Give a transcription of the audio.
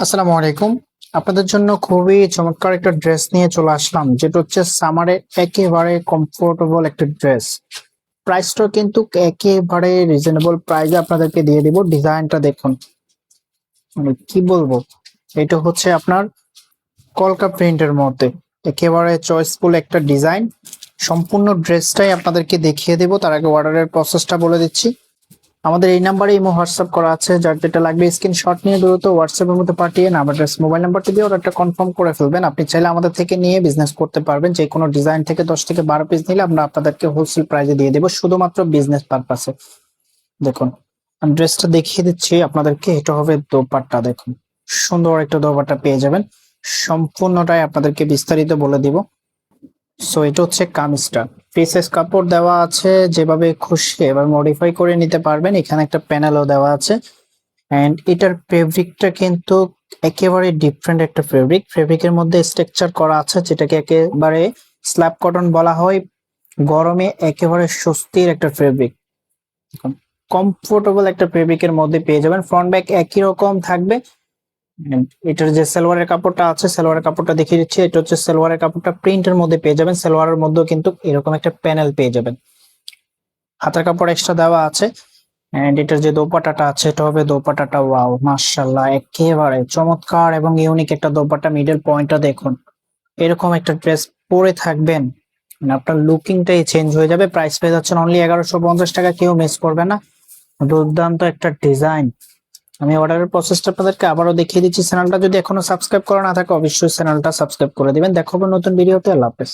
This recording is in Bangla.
আসসালামু আলাইকুম। আপনাদের জন্য খুবই চমৎকার একটা ড্রেস নিয়ে চলে আসলাম, যেটা হচ্ছে সামারে একেবারে কমফোর্টেবল একটা ড্রেস। প্রাইসটা কিন্তু একেবারে রিজনেবল প্রাইসে আপনাদেরকে দিয়ে দিব। ডিজাইনটা দেখুন, মানে কি বলবো, এটা হচ্ছে আপনার কলকা প্রিন্টের মধ্যে একেবারে চয়েসফুল একটা ডিজাইন। সম্পূর্ণ ড্রেসটাই আপনাদেরকে দেখিয়ে দেব। তার আগে অর্ডারের প্রসেসটা বলে দিচ্ছি। আমাদের এই নাম্বারে ইমো হোয়াটসঅ্যাপ করা আছে, যার যেটা লাগবে স্ক্রিনশট নিয়ে দ্রুত হোয়াটসঅ্যাপের মধ্যে পাঠিয়ে নাম অ্যাড্রেস মোবাইল নাম্বারটি দিয়ে অর্ডারটা কনফার্ম করে ফেলবেন। আপনি চাইলে আমাদের থেকে নিয়ে বিজনেস করতে পারবেন। যে কোনো ডিজাইন থেকে 10 থেকে 12 পিস নিলে আমরা আপনাদেরকে হোলসেল প্রাইসে দিয়ে দেবো, শুধুমাত্র বিজনেস পারপাসে। দেখুন, আমি ড্রেসটা দেখিয়ে দিচ্ছি আপনাদেরকে। এটা হবে দোপাট্টা, দেখুন সুন্দর একটা দোপাট্টা পেয়ে যাবেন। সম্পূর্ণটাই আপনাদেরকে বিস্তারিত বলে দিব। সো এটা হচ্ছে কামিজটা, ফ্রি সাইজ কাপড় দেওয়া আছে, যেভাবে খুশি এবার মডিফাই করে নিতে পারবেন। এখানে একটা প্যানেলও দেওয়া আছে। এন্ড এটার ফেব্রিকটা কিন্তু একেবারে ডিফারেন্ট একটা ফেব্রিকের মধ্যে স্ট্রাকচার করা আছে, যেটাকে একেবারে স্ল্যাব কটন বলা হয়। গরমে একেবারে স্বস্তির একটা ফেব্রিক, কমফোর্টেবল একটা ফেব্রিকের মধ্যে পেয়ে যাবেন। ফ্রন্ট ব্যাক একই রকম থাকবে। And এটার যে সালোয়ারের কাপড়টা আছে, সালোয়ারের কাপড়টা দেখিয়ে দিচ্ছি। এটা হচ্ছে সালোয়ারের কাপড়টা প্রিন্টের মধ্যে পেয়ে যাবেন। সালোয়ারের মধ্যেও কিন্তু এরকম একটা প্যানেল পেয়ে যাবেন। হাতার কাপড় এক্সট্রা দেওয়া আছে। এন্ড এটার যে দোপাট্টাটা আছে, এটা হবে দোপাট্টাটা, ওয়াও মাশাআল্লাহ, একেবারে চমৎকার এবং ইউনিক একটা দোপাট্টা। মিডল পয়েন্টটা দেখুন, এরকম একটা ড্রেস পরে থাকবেন, মানে আপনার লুকিংটাই চেঞ্জ হয়ে যাবে। প্রাইস পেয়ে যাচ্ছেন অনলি 1150 টাকা, কেউ মিস করবে না। দুর্দান্ত একটা ডিজাইন। আমি অর্ডারের প্রসেসটা আপনাদেরকে আবারও দেখিয়ে দিচ্ছি। চ্যানেলটা যদি এখনো সাবস্ক্রাইব করা না থাকে, অবশ্যই চ্যানেলটা সাবস্ক্রাইব করে দিবেন। দেখা হবে নতুন ভিডিওতে। আল্লাহ হাফেজ।